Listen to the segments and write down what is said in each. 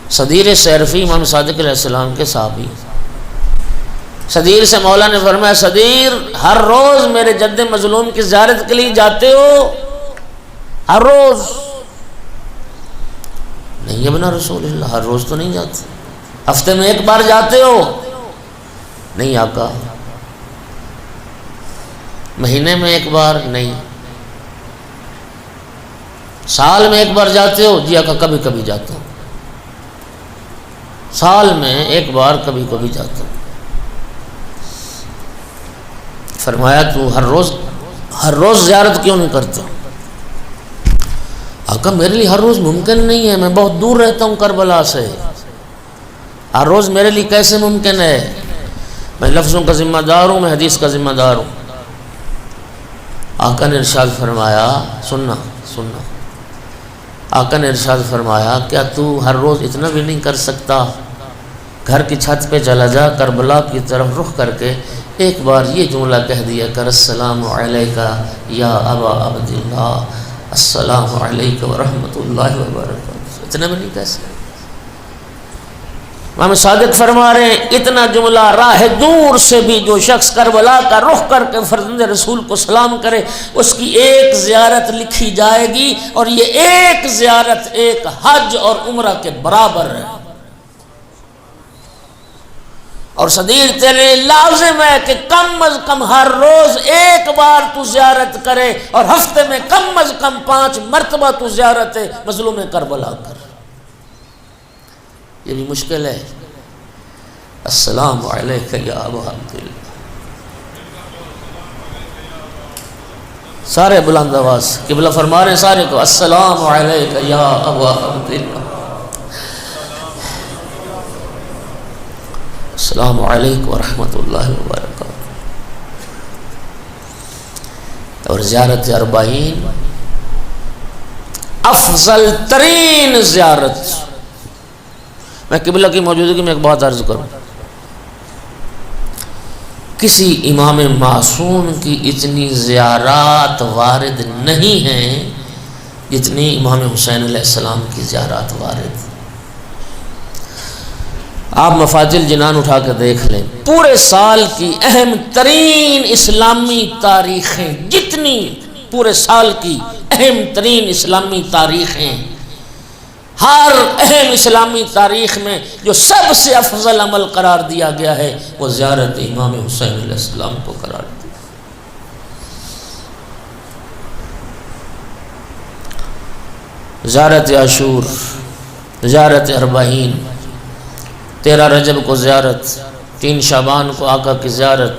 صدیر سیرفی امام صادق علیہ السلام کے صحابی، صدیر سے مولا نے فرمایا صدیر ہر روز میرے جد مظلوم کی زیارت کے لیے جاتے ہو؟ ہر روز؟ نہیں ابن رسول اللہ، ہر روز تو نہیں جاتے۔ ہفتے میں ایک بار جاتے ہو؟ نہیں آقا۔ مہینے میں ایک بار؟ نہیں۔ سال میں ایک بار جاتے ہو؟ جی آقا کبھی کبھی جاتا ہوں۔ سال میں ایک بار کبھی کبھی جاتا ہوں۔ فرمایا تو ہر روز زیارت کیوں نہیں کرتا؟ آقا میرے لیے ہر روز ممکن نہیں ہے، میں بہت دور رہتا ہوں کربلا سے، ہر روز میرے لیے کیسے ممکن ہے؟ میں لفظوں کا ذمہ دار ہوں، میں حدیث کا ذمہ دار ہوں۔ آقا نے ارشاد فرمایا، سننا آقا نے ارشاد فرمایا کیا تو ہر روز اتنا بھی نہیں کر سکتا؟ گھر کی چھت پہ چلا جا، کربلا کی طرف رخ کر کے ایک بار یہ جملہ کہہ دیا کر، السلام علیکہ یا ابا عبداللہ، السلام علیکم ورحمۃ اللہ وبرکاتہ۔ اتنا بھی نہیں کہہ سکتے؟ امام صادق فرما رہے ہیں اتنا جملہ راہ دور سے بھی جو شخص کربلا کا رخ کر کے فرزند رسول کو سلام کرے اس کی ایک زیارت لکھی جائے گی، اور یہ ایک زیارت ایک حج اور عمرہ کے برابر ہے۔ اور صدیر تیرے لازم ہے کہ کم از کم ہر روز ایک بار تو زیارت کرے، اور ہفتے میں کم از کم 5 مرتبہ تو زیارت مظلوم کربلا کر۔ یہ بھی مشکل ہے۔ السلام علیکہ یا ابا عبداللہ، سارے بلند آواز، قبلہ فرما رہے ہیں سارے کو، السلام علیکہ یا ابا عبداللہ، السلام علیکم ورحمۃ اللہ وبرکاتہ۔ اور زیارت اربعین افضل ترین زیارت۔ میں قبلہ کی موجودگی میں ایک بات عرض کروں، کسی امام معصوم کی اتنی زیارات وارد نہیں ہیں جتنی امام حسین علیہ السلام کی زیارات وارد۔ آپ مفاتیح الجنان اٹھا کے دیکھ لیں، پورے سال کی اہم ترین اسلامی تاریخیں، جتنی پورے سال کی اہم ترین اسلامی تاریخیں، ہر اہم اسلامی تاریخ میں جو سب سے افضل عمل قرار دیا گیا ہے وہ زیارت امام حسین علیہ السلام کو قرار دیا۔ زیارت عاشور، زیارت اربعین، 13 رجب کو زیارت، 3 شعبان کو آقا کی زیارت،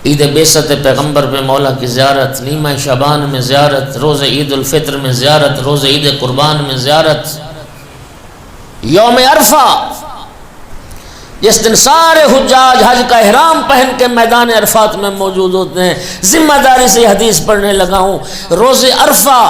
عید بعثت پیغمبر پہ مولا کی زیارت، نیمہ شعبان میں زیارت، روز عید الفطر میں زیارت، روز عید قربان میں زیارت، یوم عرفہ جس دن سارے حجاج حج کا احرام پہن کے میدان عرفات میں موجود ہوتے ہیں۔ ذمہ داری سے حدیث پڑھنے لگا ہوں، روز عرفہ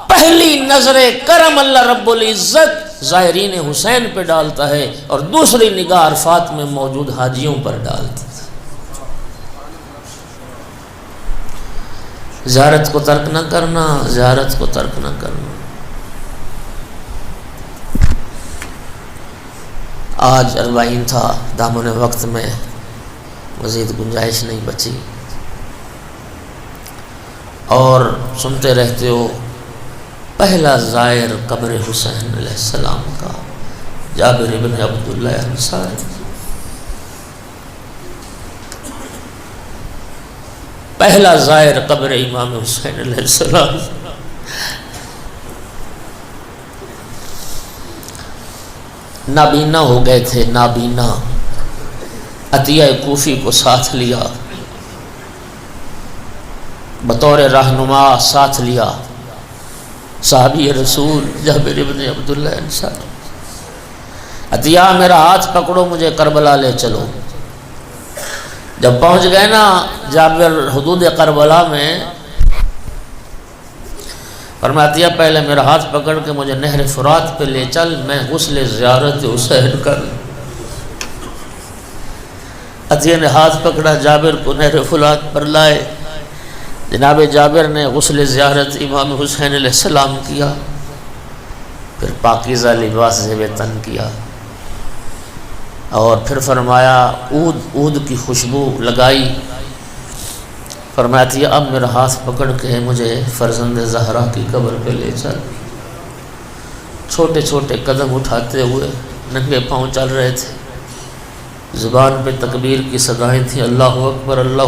پہلی نظر کرم اللہ رب العزت زائرین حسین پہ ڈالتا ہے، اور دوسری نگاہ عرفات میں موجود حاجیوں پر ڈالتا ہے۔ زیارت کو ترک نہ کرنا، زیارت کو ترک نہ کرنا۔ آج اربعین تھا، دامن وقت میں مزید گنجائش نہیں بچی، اور سنتے رہتے ہو پہلا زائر قبر حسین علیہ السلام کا جابر بن عبداللہ انصاری، پہلا زائر قبر امام حسین علیہ السلام۔ نابینا ہو گئے تھے، نابینا، عطیہ کوفی کو ساتھ لیا، بطور رہنما ساتھ لیا، صحابی رسول جابر بن عبداللہ انصاری۔ عطیہ میرا ہاتھ پکڑو، مجھے کربلا لے چلو۔ جب پہنچ گئے نا جابر حدود کربلا میں، فرمایا عطیہ پہلے میرا ہاتھ پکڑ کے مجھے نہر فرات پہ لے چل، میں غسل زیارت حسین کر۔ عطیہ نے ہاتھ پکڑا، جابر کو نہر فرات پر لائے، جناب جابر نے غسل زیارت امام حسین علیہ السلام کیا۔ پھر پاکیزہ لباس زیب تن کیا، اور پھر فرمایا عود کی خوشبو لگائی، فرمایا تھی اب میرا ہاتھ پکڑ کے مجھے فرزند زہرا کی قبر پہ لے چل۔ چھوٹے چھوٹے قدم اٹھاتے ہوئے ننگے پاؤں چل رہے تھے، زبان پہ تکبیر کی صدائیں تھیں، اللہ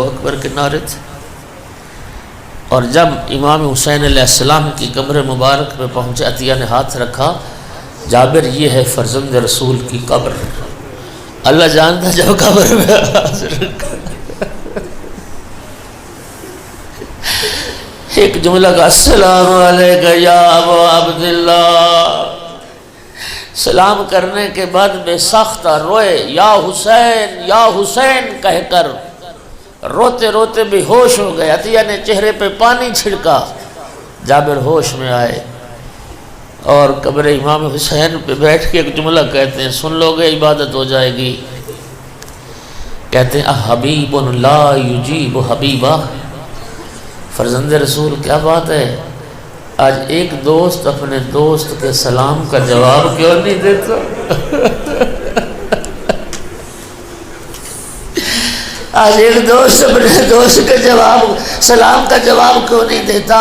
اکبر کے نعرے تھے۔ اور جب امام حسین علیہ السلام کی قبر مبارک پہ پہنچے، عطیہ نے ہاتھ رکھا، جابر یہ ہے فرزند رسول کی قبر۔ اللہ جانتا جب قبر میں حاضر ایک جملہ کا السلام علیکہ یا ابا عبداللہ، سلام کرنے کے بعد بے ساختہ روئے، یا حسین کہہ کر روتے روتے بے ہوش ہو گئے۔ عطیہ نے چہرے پہ پانی چھڑکا، جابر ہوش میں آئے اور قبر امام حسین پہ بیٹھ کے ایک جملہ کہتے ہیں، سن لو گے عبادت ہو جائے گی۔ کہتے ہیں حبیب لا یجیب حبیبہ، فرزند رسول کیا بات ہے، آج ایک دوست اپنے دوست کے سلام کا جواب کیوں نہیں دیتا؟ آج ایک دوست اپنے دوست کے سلام کا جواب کیوں نہیں دیتا؟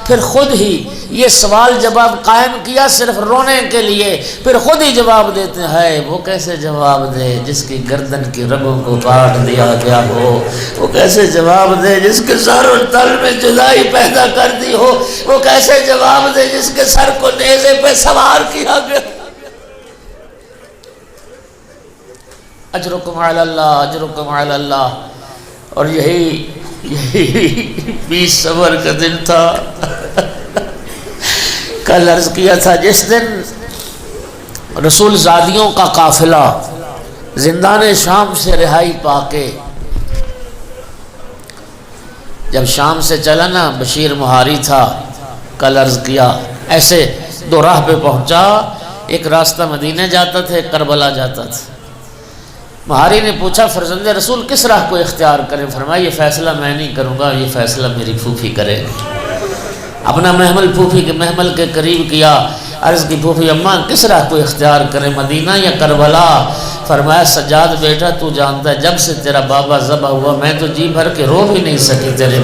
پھر خود ہی یہ سوال جواب قائم کیا صرف رونے کے لیے، پھر خود ہی جواب دیتے ہیں، وہ کیسے جواب دے جس کی گردن کی رگوں کو کاٹ دیا گیا ہو، وہ کیسے جواب دے جس کے سر اور تل میں جدائی پیدا کر دی ہو، وہ کیسے جواب دے جس کے سر کو نیزے پہ سوار کیا گیا۔ اجرکم علی اللہ، اجرکم علی اللہ۔ اور یہی 20 صفر کا دن تھا۔ کل عرض کیا تھا جس دن رسول زادیوں کا قافلہ زندان شام سے رہائی پا کے جب شام سے چلا نا، بشیر مہاری تھا، کل عرض کیا ایسے دو راہ پہ پہنچا، ایک راستہ مدینہ جاتا تھا، ایک کربلا جاتا تھا۔ مہاری نے پوچھا فرزند رسول کس راہ کو اختیار کریں؟ فرمایا یہ فیصلہ میں نہیں کروں گا، یہ فیصلہ میری پھوپھی کرے گی۔ اپنا محمل پھوپھی کے محمل کے قریب کیا، عرض کی پھوپھی اماں کس راہ کو اختیار کریں، مدینہ یا کربلا؟ فرمایا سجاد بیٹا تو جانتا ہے جب سے تیرا بابا ذبح ہوا میں تو جی بھر کے رو بھی نہیں سکی تیرے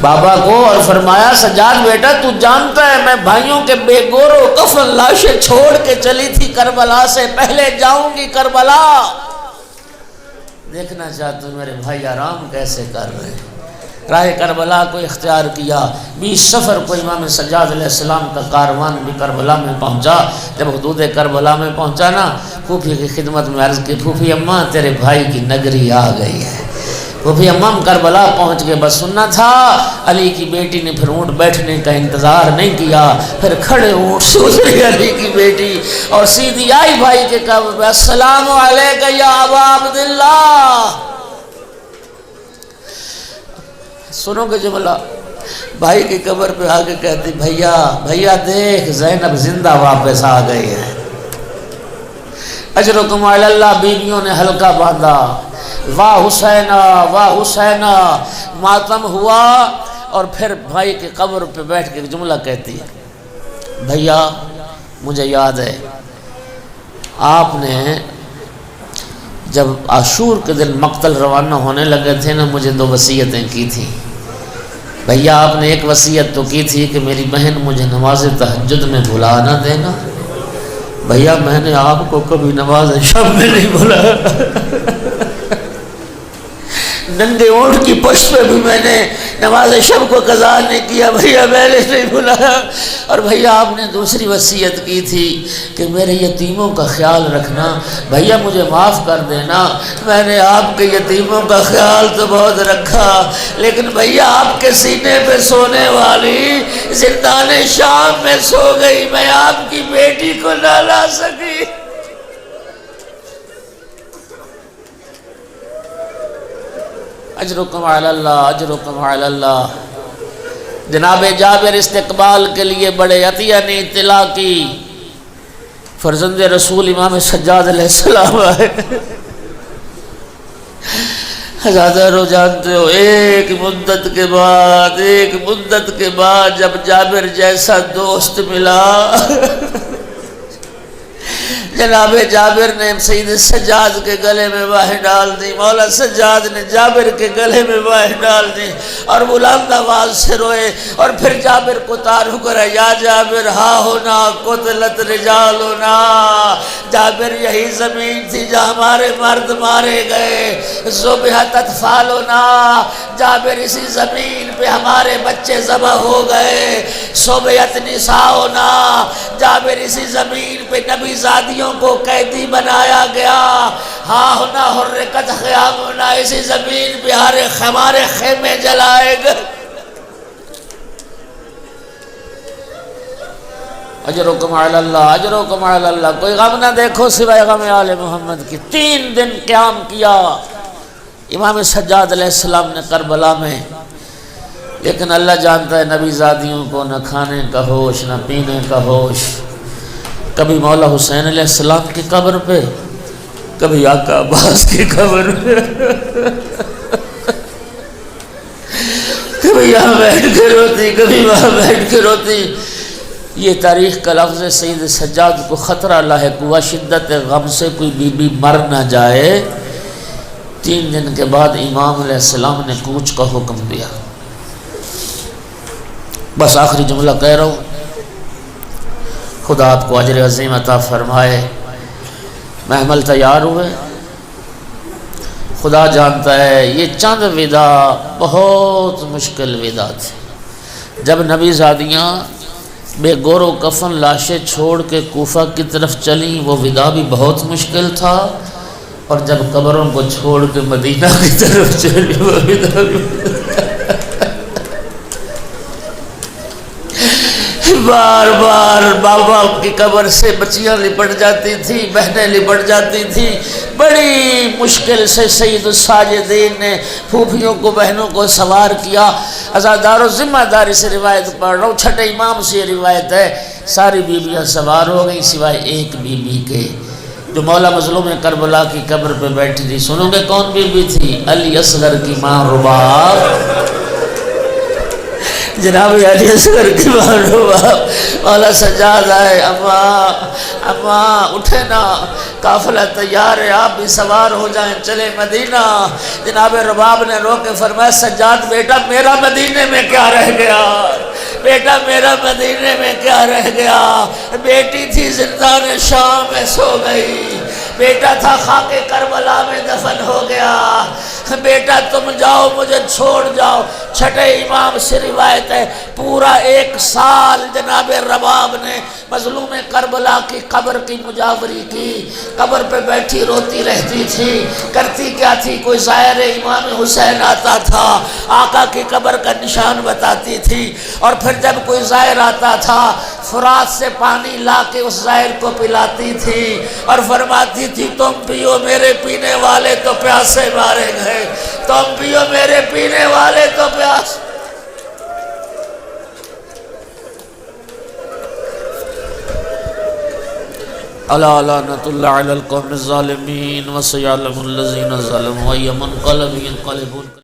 بابا کو۔ اور فرمایا سجاد بیٹا تو جانتا ہے میں بھائیوں کے بے گور و کفن لاشیں چھوڑ کے چلی تھی کربلا سے، پہلے جاؤں گی کربلا، دیکھنا چاہتا ہوں میرے بھائی آرام کیسے کر رہے ہیں۔ راہ کربلا کو اختیار کیا۔ 20 صفر کو امام سجاد علیہ السلام کا کاروان بھی کربلا میں پہنچا۔ جب حدود کربلا میں پہنچا نا، پھوپھی کی خدمت میں عرض کی پھوپھی اماں تیرے بھائی کی نگری آ گئی ہے۔ پھوپھی اماں کربلا پہنچ گئے، بس سننا تھا۔ علی کی بیٹی نے پھر اونٹ بیٹھنے کا انتظار نہیں کیا، پھر کھڑے اونٹ سے اتری علی کی بیٹی اور سیدھی آئی بھائی کے قبر پہ، السلام علیکہ یا ابا عبداللہ۔ سنو گے جملہ، بھائی کی قبر پہ آگے کہتی بھیا دیکھ زینب زندہ واپس آ گئی ہے۔ اجرکم علی اللہ، بیویوں نے حلقہ باندھا، واہ حسینہ واہ حسینہ، ماتم ہوا۔ اور پھر بھائی کی قبر پہ بیٹھ کے جملہ کہتی ہے، بھیا مجھے یاد ہے آپ نے جب عاشور کے دن مقتل روانہ ہونے لگے تھے نا، مجھے 2 وصیتیں کی تھیں۔ بھیا آپ نے ایک وصیت تو کی تھی کہ میری بہن مجھے نماز تہجد میں بھلا نہ دینا۔ بھیا میں نے آپ کو کبھی نماز شب میں نہیں بھلایا، ننگے اونٹ کی پشت پہ بھی میں نے نماز شب کو قضا نہیں کیا، بھیا میں نے نہیں بھلایا۔ اور بھیا آپ نے دوسری وصیت کی تھی کہ میرے یتیموں کا خیال رکھنا، بھیا مجھے معاف کر دینا، میں نے آپ کے یتیموں کا خیال تو بہت رکھا، لیکن بھیا آپ کے سینے پہ سونے والی زندان شام میں سو گئی، میں آپ کی بیٹی کو نہ لا سکی۔ اجرکم علی اللہ، اجرکم علی اللہ۔ جناب جابر استقبال کے لیے بڑے، عطیہ نے اطلاع کی، فرزند رسول امام سجاد علیہ السلام آئے۔ ہزاروں جانتے ہو ایک مدت کے بعد جب جابر جیسا دوست ملا جناب جابر نے سید سجاد کے گلے میں باہیں ڈال دی، مولا سجاد نے جابر کے گلے میں باہیں ڈال دی اور بلند آواز سے روئے، اور پھر جابر کو تعارف کرا، یا جابر ہاں ہونا قتلت رجالنا، جابر یہی زمین تھی جہاں ہمارے مرد مارے گئے، ذبحت اطفالنا، جابر اسی زمین پہ ہمارے بچے ذبح ہو گئے، صبیت نساؤنا، جابر اسی زمین پہ نبی زادیوں کو قیدی بنایا گیا، ہاں ہونا حرکت خیامنا، اسی زمین پہ ہمارے خیمے جلائے گئے۔ اجرکم علی اللہ، اجرکم علی اللہ، کوئی غم نہ دیکھو سوائے غم آل محمد کی۔ 3 دن قیام کیا امام سجاد علیہ السلام نے کربلا میں، لیکن اللہ جانتا ہے نبی زادیوں کو نہ کھانے کا ہوش نہ پینے کا ہوش، کبھی مولا حسین علیہ السلام کی قبر پہ، کبھی آقا عباس کی قبر پہ، کبھی یہاں بیٹھ کے روتی، کبھی وہاں بیٹھ کے روتی۔ یہ تاریخ کا لفظ سید سجاد کو خطرہ لاحق ہوا، شدت غم سے کوئی بی بی مر نہ جائے۔ 3 دن کے بعد امام علیہ السلام نے کوچ کا حکم دیا۔ بس آخری جملہ کہہ رہا ہوں، خدا آپ کو اجر عظیم عطا فرمائے۔ محمل تیار ہوئے، خدا جانتا ہے یہ چند وداع بہت مشکل وداع تھے۔ جب نبی زادیاں بے گور و کفن لاشیں چھوڑ کے کوفہ کی طرف چلیں، وہ وداع بھی بہت مشکل تھا، اور جب قبروں کو چھوڑ کے مدینہ کی طرف چلی، وہ وداع بھی بار بار بابا کی قبر سے بچیاں لپٹ جاتی تھی، بہنیں لپٹ جاتی تھی، بڑی مشکل سے سید الساجدین نے پھوپھیوں کو بہنوں کو سوار کیا۔ عزادار و ذمہ داری سے روایت پڑھ رہا ہوں، چھٹے امام سے یہ روایت ہے، ساری بیویاں سوار ہو گئی سوائے ایک بی بی کے جو مولا مظلوم کربلا کی قبر پہ بیٹھی تھی۔ سنو گے کون بی بی تھی؟ علی اصغر کی ماں رباب، جناب علی اصغر کی ماں رباب۔ مولا سجاد آئے، اماں اٹھے نا، قافلہ تیار ہے، آپ بھی سوار ہو جائیں، چلے مدینہ۔ جناب رباب نے رو کے فرمایا، سجاد بیٹا میرا مدینے میں کیا رہ گیا، بیٹا میرا مدینے میں کیا رہ گیا، بیٹی تھی زندان شام میں سو گئی، بیٹا تھا خاک کربلا میں دفن ہو گیا، بیٹا تم جاؤ مجھے چھوڑ جاؤ۔ چھٹے امام سے روایت ہے، پورا 1 سال جناب رباب نے مظلوم کربلا کی قبر کی مجاوری کی، قبر پہ بیٹھی روتی رہتی تھی۔ کرتی کیا تھی؟ کوئی زائر امام حسین آتا تھا، آقا کی قبر کا نشان بتاتی تھی، اور پھر جب کوئی زائر آتا تھا فرات سے پانی لا کے اس زائر کو پلاتی تھی اور فرماتی تھی، تم پیو میرے پینے والے تو پیاسے مارے گئے، تم پیو میرے پینے والے تو پیاس۔ الا لعنۃ اللہ علی القوم الظالمین وسيعلم الذين ظلموا أي منقلب ينقلبون۔